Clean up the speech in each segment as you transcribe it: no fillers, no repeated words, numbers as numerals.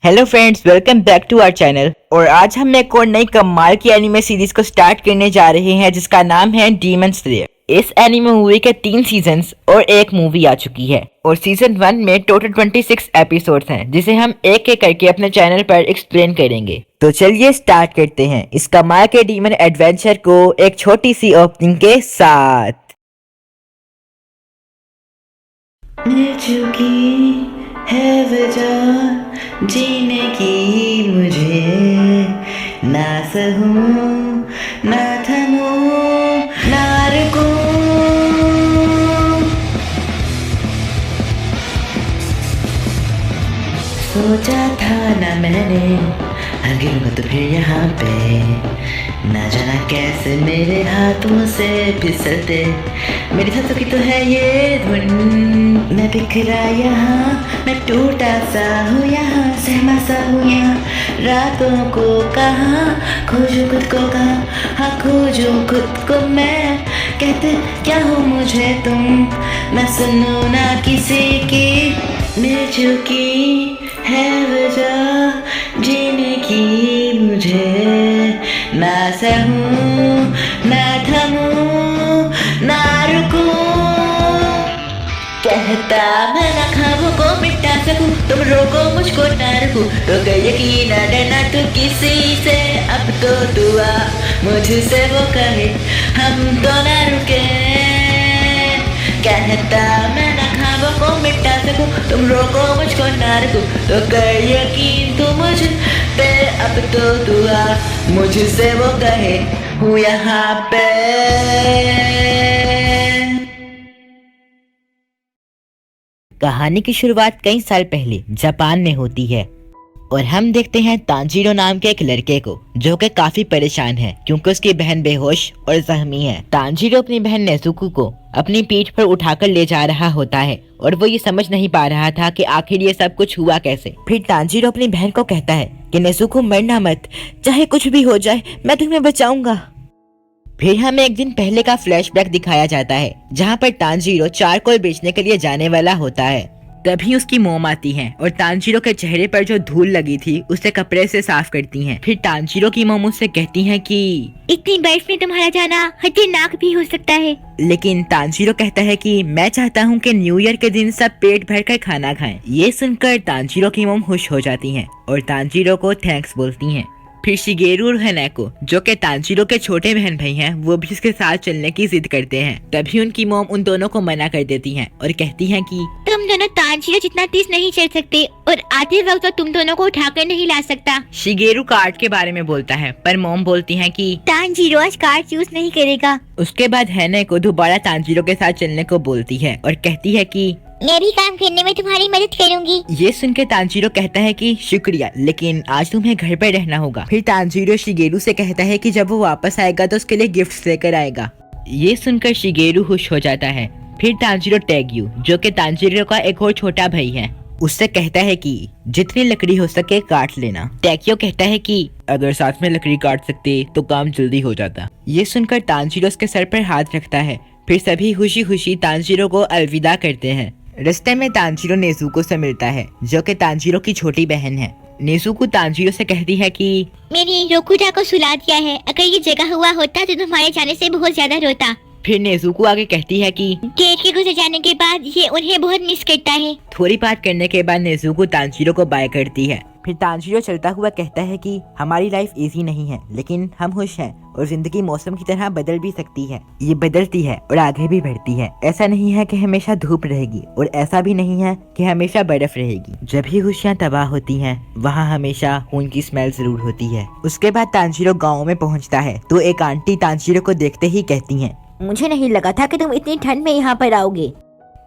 Hello friends, welcome back to our channel. और आज हम एक और नई कमाल की एनिमे सीरीज को स्टार्ट करने जा रहे हैं जिसका नाम है डीमन स्लेयर। इस एनिमे मूवी के 3 सीजन्स और एक मूवी आ चुकी है और सीजन 1 में टोटल 26 एपिसोड्स हैं जिसे हम एक एक करके अपने चैनल पर एक्सप्लेन करेंगे। तो चलिए स्टार्ट करते हैं इस कमाल के डीमन एडवेंचर को एक छोटी सी ओपनिंग के साथ। मिल चुकी है वजह जीने की मुझे, ना सहूं ना थमूं ना रुकूं। सोचा था ना मैंने आ गिरूंगा तो फिर यहाँ पे, ना जाना कैसे मेरे हाथों से फिसलते। मेरी सांसों की तो है ये धुन, मैं बिखरा यहाँ, मैं टूटा सा हूँ यहाँ, सहमा सा हूँ यहाँ। रातों को कहाँ खोजूं खुद को, कहाँ हाँ खोजूं खुद को मैं। कहते क्या हो मुझे तुम, मैं सुनूं ना किसी की। मिल चुकी है वजह जीने की मुझे, ना सहूं ना थमूं ना रुकूं। कहता मैं ना ख्वाबों को मिटा सकूं, तुम रोको मुझको ना रुकूं। तो गई यकीन ना डरना तू किसी से, अब तो दुआ मुझसे वो कहे हम तो ना रुके। कहता मैं ना ख्वाबों को मिटा सकूं, तुम रोको मुझको ना रुकूं। तो कर यकीन तू मुझ पे, अब तो दुआ मुझसे वो कहे हूँ यहाँ पे। कहानी की शुरुआत कई साल पहले जापान में होती है और हम देखते हैं तांजीरो नाम के एक लड़के को जो कि काफी परेशान है क्योंकि उसकी बहन बेहोश और जख्मी है। तांजीरो अपनी बहन नेजुको को अपनी पीठ पर उठाकर ले जा रहा होता है और वो ये समझ नहीं पा रहा था कि आखिर ये सब कुछ हुआ कैसे। फिर तांजीरो अपनी बहन को कहता है कि नेजुको मरना मत, चाहे कुछ भी हो जाए मैं तुम्हें बचाऊंगा। फिर हमें एक दिन पहले का फ्लैशबैक दिखाया जाता है जहाँ पर तांजीरो चारकोल बेचने के लिए जाने वाला होता है। तभी उसकी मोम आती है और तांजीरो के चेहरे पर जो धूल लगी थी उसे कपड़े से साफ करती हैं। फिर तांजीरो की मोम उससे कहती हैं कि इतनी बर्फ में तुम्हारा जाना खतरनाक भी हो सकता है। लेकिन तांजीरो कहता है कि मैं चाहता हूँ कि न्यू ईयर के दिन सब पेट भर कर खाना खाएं। ये सुनकर तांजीरो की मोम खुश हो जाती हैं और तांजीरो को थैंक्स बोलती हैं। फिर शिगेरू और हनाको जो कि तांजीरो के छोटे बहन भाई हैं वो भी उसके साथ चलने की जिद करते हैं। तभी उनकी मोम उन दोनों को मना कर देती हैं और कहती हैं कि तुम दोनों तांजीरो जितना तेज नहीं चल सकते और आते वक्त तो तुम दोनों को उठाकर नहीं ला सकता। शिगेरू कार्ड के बारे में बोलता है पर मोम बोलती हैं कि तांजीरो आज कार्ड यूज नहीं करेगा। उसके बाद हनाको दोबारा तांजीरो के साथ चलने को बोलती है और कहती है कि मैं भी काम करने में तुम्हारी मदद करूंगी। ये सुनकर तांजीरो कहता है कि शुक्रिया, लेकिन आज तुम्हें घर पर रहना होगा। फिर तांजीरो शिगेरू से कहता है कि जब वो वापस आएगा तो उसके लिए गिफ्ट्स लेकर आएगा। ये सुनकर शिगेरू खुश हो जाता है। फिर तांजीरो टैग्यू जो कि तांजीरो का एक और छोटा भाई है उससे कहता है कि जितनी लकड़ी हो सके काट लेना। टैग्यू कहता है कि अगर साथ में लकड़ी काट सकते तो काम जल्दी हो जाता। ये सुनकर तांजीरो उसके सर पर हाथ रखता है। फिर सभी खुशी खुशी तांजीरो को अलविदा करते हैं। रास्ते में तांजीरो नेजुको से मिलता है जो कि तांजीरो की छोटी बहन है। नेजुको तांजीरो से कहती है कि मेरी रोकुटा को सुला दिया है, अगर ये जगह हुआ होता तो तुम्हारे जाने से बहुत ज्यादा रोता। फिर नेजुको आगे कहती है कि गेट के गुजर जाने के बाद ये उन्हें बहुत मिस करता है। थोड़ी बात करने के बाद नेजुको तांजीरो को बाय करती है। फिर तांजीरो चलता हुआ कहता है कि हमारी लाइफ इजी नहीं है लेकिन हम खुश हैं और जिंदगी मौसम की तरह बदल भी सकती है। ये बदलती है और आगे भी बढ़ती है। ऐसा नहीं है कि हमेशा धूप रहेगी और ऐसा भी नहीं है कि हमेशा बर्फ रहेगी। जब भी खुशियाँ तबाह होती हैं वहाँ हमेशा खून की स्मेल जरूर होती है। उसके बाद तांजीरो गाँव में पहुँचता है तो एक आंटी तांजीरो को देखते ही कहती है मुझे नहीं लगा था कि तुम इतनी ठंड में यहाँ पर आओगे।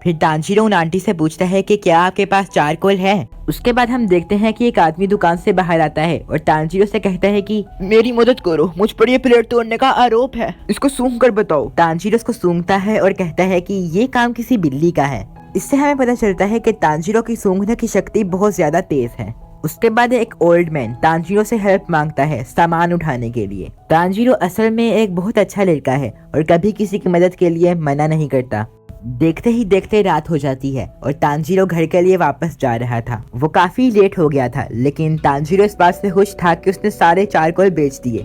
फिर तांजीरो उन आंटी से पूछता है कि क्या आपके पास चारकोल है। उसके बाद हम देखते हैं कि एक आदमी दुकान से बाहर आता है और तांजीरो से कहता है कि मेरी मदद करो, मुझ पर ये प्लेट तोड़ने का आरोप है, इसको सूंघ कर बताओ। तांजीरो उसको सूंघता है और कहता है कि ये काम किसी बिल्ली का है। इससे हमें पता चलता है कि तांजीरो की सूंघने की शक्ति बहुत ज्यादा तेज है। उसके बाद एक ओल्ड मैन तांजीरो से हेल्प मांगता है सामान उठाने के लिए। तांजीरो असल में एक बहुत अच्छा लड़का है और कभी किसी की मदद के लिए मना नहीं करता। देखते ही देखते रात हो जाती है और तांजीरो घर के लिए वापस जा रहा था। वो काफी लेट हो गया था, लेकिन तांजीरो इस बात से खुश था कि उसने सारे चारकोल बेच दिए।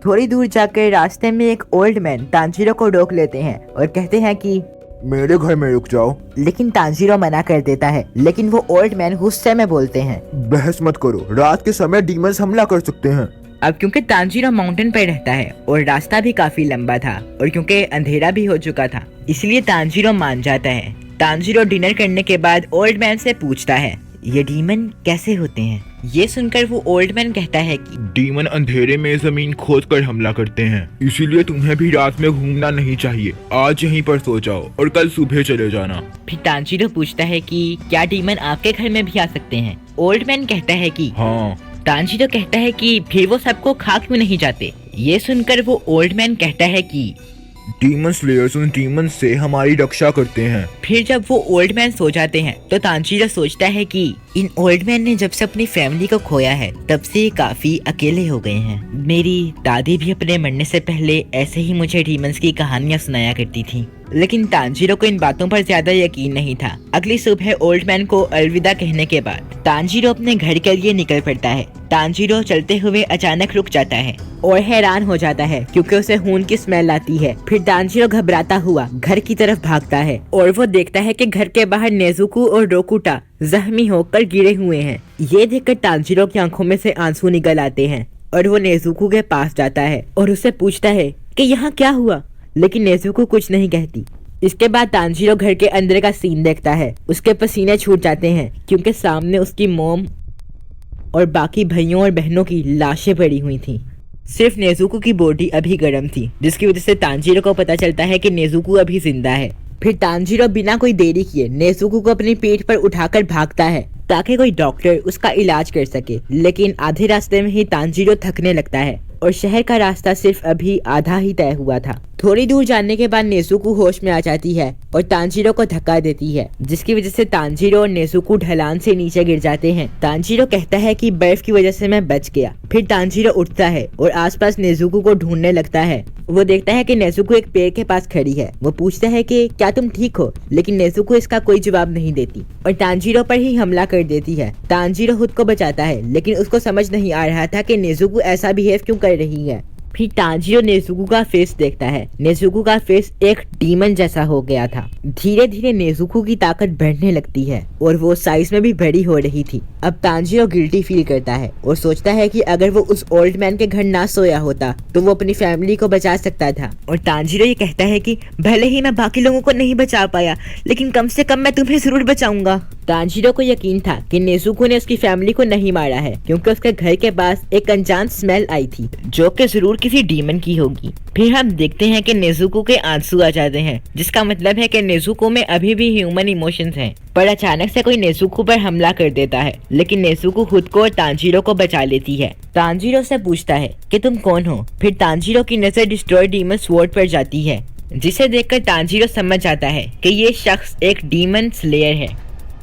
थोड़ी दूर जाकर रास्ते में एक ओल्ड मैन तांजीरो को रोक लेते हैं और कहते हैं कि मेरे घर में रुक जाओ। लेकिन तांजीरो मना कर देता है। लेकिन वो ओल्ड मैन गुस्से में बोलते हैं, बहस मत करो, रात के समय डीमंस हमला कर सकते हैं। अब क्योंकि तांजीरो माउंटेन पर रहता है और रास्ता भी काफी लंबा था और क्योंकि अंधेरा भी हो चुका था, इसलिए तांजीरो मान जाता है। तांजीरो डिनर करने के बाद ओल्ड मैन से पूछता है, ये डीमन कैसे होते हैं? ये सुनकर वो ओल्ड मैन कहता है कि डीमन अंधेरे में जमीन खोद कर हमला करते हैं, इसीलिए तुम्हें भी रात में घूमना नहीं चाहिए। आज यहीं पर सो जाओ और कल सुबह चले जाना। फिर तांजीरो पूछता है कि क्या डीमन आपके घर में भी आ सकते हैं? ओल्ड मैन कहता है कि हाँ। तांजीरो कहता है कि फिर वो सबको खा क्यों नहीं जाते? ये सुनकर वो ओल्ड मैन कहता है कि डीमन स्लेयर्स उन डीमन से हमारी रक्षा करते हैं। फिर जब वो ओल्ड मैन सो जाते हैं तो तांजीरो सोचता है कि इन ओल्ड मैन ने जब से अपनी फैमिली को खोया है तब से ये काफी अकेले हो गए हैं। मेरी दादी भी अपने मरने से पहले ऐसे ही मुझे डीमंस की कहानियां सुनाया करती थी। लेकिन तांजीरो को इन बातों पर ज्यादा यकीन नहीं था। अगली सुबह ओल्ड मैन को अलविदा कहने के बाद तांजीरो अपने घर के लिए निकल पड़ता है। तांजीरो चलते हुए अचानक रुक जाता है और हैरान हो जाता है क्योंकि उसे खून की स्मेल आती है। फिर तांजीरो घबराता हुआ घर की तरफ भागता है और वो देखता है कि घर के बाहर नेजुको और रोकुटा जख्मी होकर गिरे हुए हैं। ये देखकर तांजीरो की आंखों में से आंसू निकल आते हैं और वो नेजुको के पास जाता है और उससे पूछता है कि यहाँ क्या हुआ, लेकिन नेजुको कुछ नहीं कहती। इसके बाद तांजीरो घर के अंदर का सीन देखता है। उसके पसीने छूट जाते हैं क्योंकि सामने उसकी मॉम और बाकी भाइयों और बहनों की लाशें पड़ी हुई थी। सिर्फ नेजुको की बॉडी अभी गर्म थी, जिसकी वजह से तांजीरो को पता चलता है कि नेजुको अभी जिंदा है। फिर तांजीरो बिना कोई देरी किए नेजुको को अपनी पीठ पर उठाकर भागता है ताकि कोई डॉक्टर उसका इलाज कर सके। लेकिन आधे रास्ते में ही तांजीरो थकने लगता है और शहर का रास्ता सिर्फ अभी आधा ही तय हुआ था। थोड़ी दूर जाने के बाद नेजुको होश में आ जाती है और तांजीरो को धक्का देती है, जिसकी वजह से तांजीरो और नेजुको ढलान से नीचे गिर जाते हैं। तांजीरो कहता है कि बर्फ की वजह से मैं बच गया। फिर तांजीरो उठता है और आसपास नेजुको को ढूंढने लगता है। वो देखता है कि नेजुको एक पेड़ के पास खड़ी है। वो पूछता है कि क्या तुम ठीक हो, लेकिन नेजुको इसका कोई जवाब नहीं देती और तांजीरो पर ही हमला कर देती है। तांजीरो खुद को बचाता है, लेकिन उसको समझ नहीं आ रहा था कि नेजुको ऐसा बिहेव क्यों कर रही है। फिर तांजीरो नेजुको का फेस देखता है। नेजुको का फेस एक डीमन जैसा हो गया था। धीरे धीरे नेजुको की ताकत बढ़ने लगती है और वो साइज में भी बड़ी हो रही थी। अब तांजीरो गिल्टी फील करता है और सोचता है कि अगर वो उस ओल्ड मैन के घर ना सोया होता तो वो अपनी फैमिली को बचा सकता था। और तांजीरो ये कहता है कि भले ही मैं बाकी लोगों को नहीं बचा पाया, लेकिन कम से कम मैं तुम्हें जरूर बचाऊंगा। तांजीरो को यकीन था कि नेजुको ने उसकी फैमिली को नहीं मारा है, क्योंकि उसके घर के पास एक अनजान स्मेल आई थी जो कि जरूर किसी डीमन की होगी। फिर हम देखते हैं कि नेजुको के आंसू आ जाते हैं, जिसका मतलब है कि नेजुको में अभी भी ह्यूमन इमोशंस हैं। पर अचानक से कोई नेजुको पर हमला कर देता है, लेकिन नेजुको खुद को और तांजीरो को बचा लेती है। तांजीरो से पूछता है कि तुम कौन हो। फिर तांजीरो की नजर डिस्ट्रॉय डीमन स्वॉर्ड पर जाती है, जिसे देखकर तांजीरो समझ जाता है कि ये शख्स एक डीमन स्लेयर है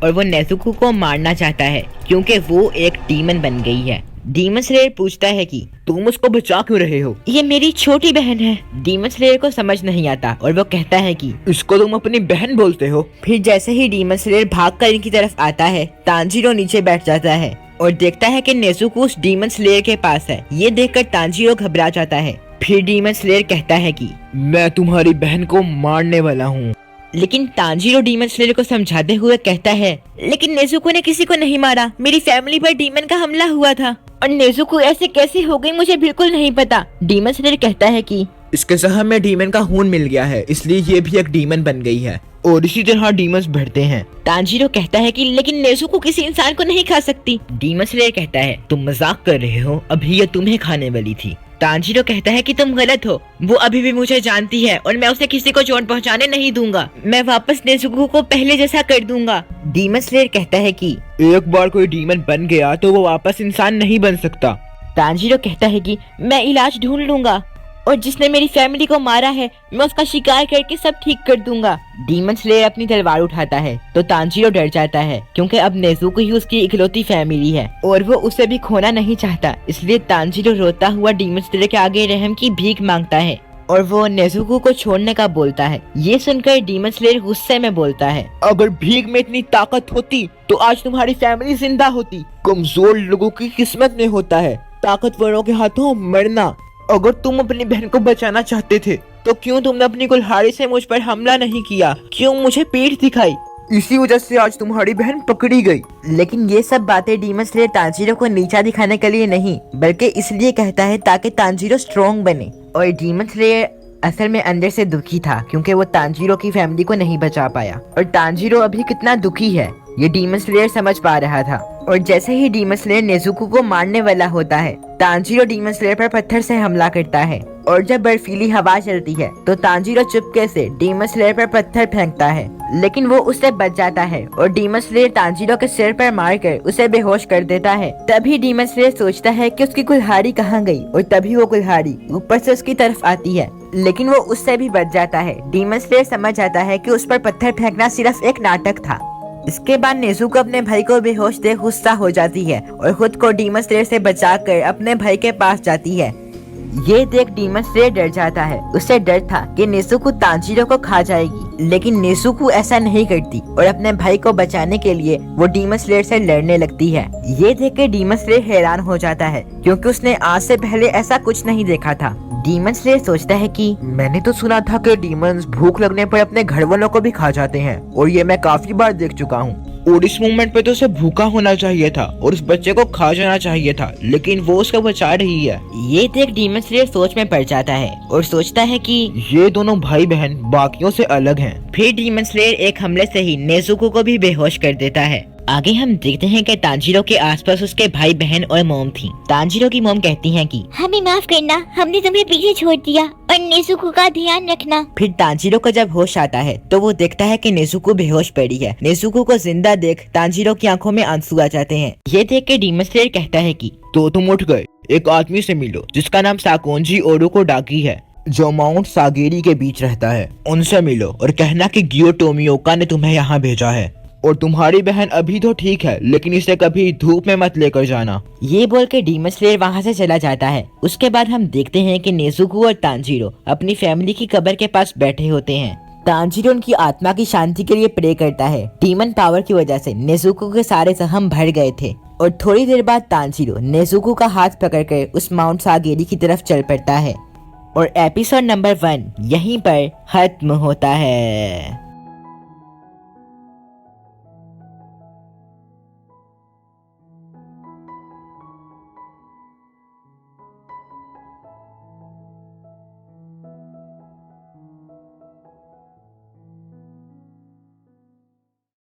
और वो नेजुको को मारना चाहता है क्योंकि वो एक डीमन बन गई है। डीमन स्लेयर पूछता है कि तुम उसको बचा क्यों रहे हो? ये मेरी छोटी बहन है। डीमन स्लेयर को समझ नहीं आता और वो कहता है कि इसको तुम अपनी बहन बोलते हो? फिर जैसे ही डीमन स्लेयर भागकर इनकी तरफ आता है, तांजीरो नीचे बैठ जाता है और देखता है कि नेजुको उस डीमन स्लेयर के पास है। ये देखकर तांजीरो घबरा जाता है। फिर डीमन स्लेयर कहता है कि मैं तुम्हारी बहन को मारने वाला हूँ। लेकिन तांजीरो डीमन स्लेयर को समझाते हुए कहता है, लेकिन नेजुको ने किसी को नहीं मारा। मेरी फैमिली पर डीमन का हमला हुआ था और नेजुको ऐसे कैसे हो गई मुझे बिल्कुल नहीं पता। डीमन स्लेयर कहता है कि इसके जहर में डीमन का खून मिल गया है, इसलिए ये भी एक डीमन बन गई है और इसी तरह डीमंस बढ़ते हैं। तांजीरो कहता है कि लेकिन नेजुको किसी इंसान को नहीं खा सकती। डीमन स्लेयर कहता है तुम मजाक कर रहे हो, अभी ये तुम्हें खाने वाली थी। तांजीरो कहता है कि तुम गलत हो, वो अभी भी मुझे जानती है और मैं उसे किसी को चोट पहुंचाने नहीं दूंगा। मैं वापस नेजुको को पहले जैसा कर दूंगा। डीमन स्लेयर कहता है कि एक बार कोई डीमन बन गया तो वो वापस इंसान नहीं बन सकता। तांजीरो कहता है कि मैं इलाज ढूंढ लूंगा और जिसने मेरी फैमिली को मारा है मैं उसका शिकार करके सब ठीक कर दूंगा। डीमन स्लेयर अपनी तलवार उठाता है तो तांजीरो डर जाता है क्योंकि अब नेजुको ही उसकी इकलौती फैमिली है और वो उसे भी खोना नहीं चाहता। इसलिए तांजीरो रोता हुआ डीमन स्लेयर के आगे रहम की भीख मांगता है। और वो नेजुको को छोड़ने का बोलता है। ये सुनकर डीमन स्लेयर गुस्से में बोलता है, अगर भीख में इतनी ताकत होती तो आज तुम्हारी फैमिली जिंदा होती। कमजोर लोगों की किस्मत में होता है ताकतवरों के हाथों मरना। अगर तुम अपनी बहन को बचाना चाहते थे तो क्यों तुमने अपनी कुल्हाड़ी से मुझ पर हमला नहीं किया, क्यों मुझे पीठ दिखाई? इसी वजह से आज तुम्हारी बहन पकड़ी गई। लेकिन ये सब बातें डीमन स्लेयर तांजीरो को नीचा दिखाने के लिए नहीं, बल्कि इसलिए कहता है ताकि तांजीरो स्ट्रॉन्ग बने। और डीमन स्लेयर असल में अंदर से दुखी था क्योंकि वो तांजीरो की फैमिली को नहीं बचा पाया। और तांजीरो अभी कितना दुखी है ये डीमन स्लेयर समझ पा रहा था। और जैसे ही डीमन स्लेयर नेजुको को मारने वाला होता है, तांजीरो डीमन स्लेयर पर पत्थर से हमला करता है। और जब बर्फीली हवा चलती है तो तांजीरो चुपके से डीमन स्लेयर पर पत्थर फेंकता है, लेकिन वो उससे बच जाता है और डीमन स्लेयर तांजीरो के सिर पर मारकर उसे बेहोश कर देता है। तभी डीमन स्लेयर सोचता है कि उसकी कुल्हाड़ी कहाँ गई, और तभी वो कुल्हाड़ी ऊपर से उसकी तरफ आती है, लेकिन वो उससे भी बच जाता है। डीमन स्लेयर समझ आता है कि उस पर पत्थर फेंकना सिर्फ एक नाटक था। इसके बाद नेजुको अपने भाई को बेहोश देख गुस्सा हो जाती है और खुद को डीमन स्लेयर से बचाकर अपने भाई के पास जाती है। ये देख डीमन स्लेयर डर जाता है। उसे डर था कि नेजुको तांजीरो को खा जाएगी, लेकिन नेजुको ऐसा नहीं करती और अपने भाई को बचाने के लिए वो डीमन स्लेयर से लड़ने लगती है। ये देख के डीमन स्लेयर हैरान हो जाता है क्योंकि उसने आज से पहले ऐसा कुछ नहीं देखा था। डीमन स्लेयर सोचता है कि मैंने तो सुना था कि डीमंस भूख लगने पर अपने घर वालों को भी खा जाते हैं, और ये मैं काफी बार देख चुका हूँ। और इस मोमेंट पे तो उसे भूखा होना चाहिए था और उस बच्चे को खा जाना चाहिए था, लेकिन वो उसको बचा रही है। ये देख डीमन स्लेयर सोच में पड़ जाता है और सोचता है कि ये दोनों भाई बहन बाकियों से अलग हैं। फिर डीमन स्लेयर एक हमले से ही नेजुको को भी बेहोश कर देता है। आगे हम देखते हैं कि तांजीरो के आसपास उसके भाई बहन और मोम थी। तांजीरो की मोम कहती हैं कि हमें माफ करना, हमने तुम्हें पीछे छोड़ दिया और नेजुको का ध्यान रखना। फिर तांजीरो को जब होश आता है तो वो देखता है कि नेजुको बेहोश पड़ी है। नेजुको को जिंदा देख तांजीरो की आंखों में आंसू आ जाते हैं। ये देख के डीमन स्लेयर कहता है कि तो तुम उठ गए, एक आदमी से मिलो जिसका नाम साकोंजी ओरुको डाकी है, जो माउंट सागेरी के बीच रहता है। उनसे मिलो और कहना कि गियो टोमियोका ने तुम्हें यहाँ भेजा है। और तुम्हारी बहन अभी तो ठीक है, लेकिन इसे कभी धूप में मत लेकर जाना। ये बोल के डीमन स्लेयर वहाँ से चला जाता है। उसके बाद हम देखते हैं कि नेजुको और तांजीरो अपनी फैमिली की कब्र के पास बैठे होते हैं। तांजीरो उनकी आत्मा की शांति के लिए प्रे करता है। डीमन पावर की वजह से नेजुको के सारे जख्म भर गए थे। और थोड़ी देर बाद तांजीरो नेजुको का हाथ पकड़कर उस माउंट सागेरी की तरफ चल पड़ता है। और एपिसोड नंबर 1 यहीं पर खत्म होता है।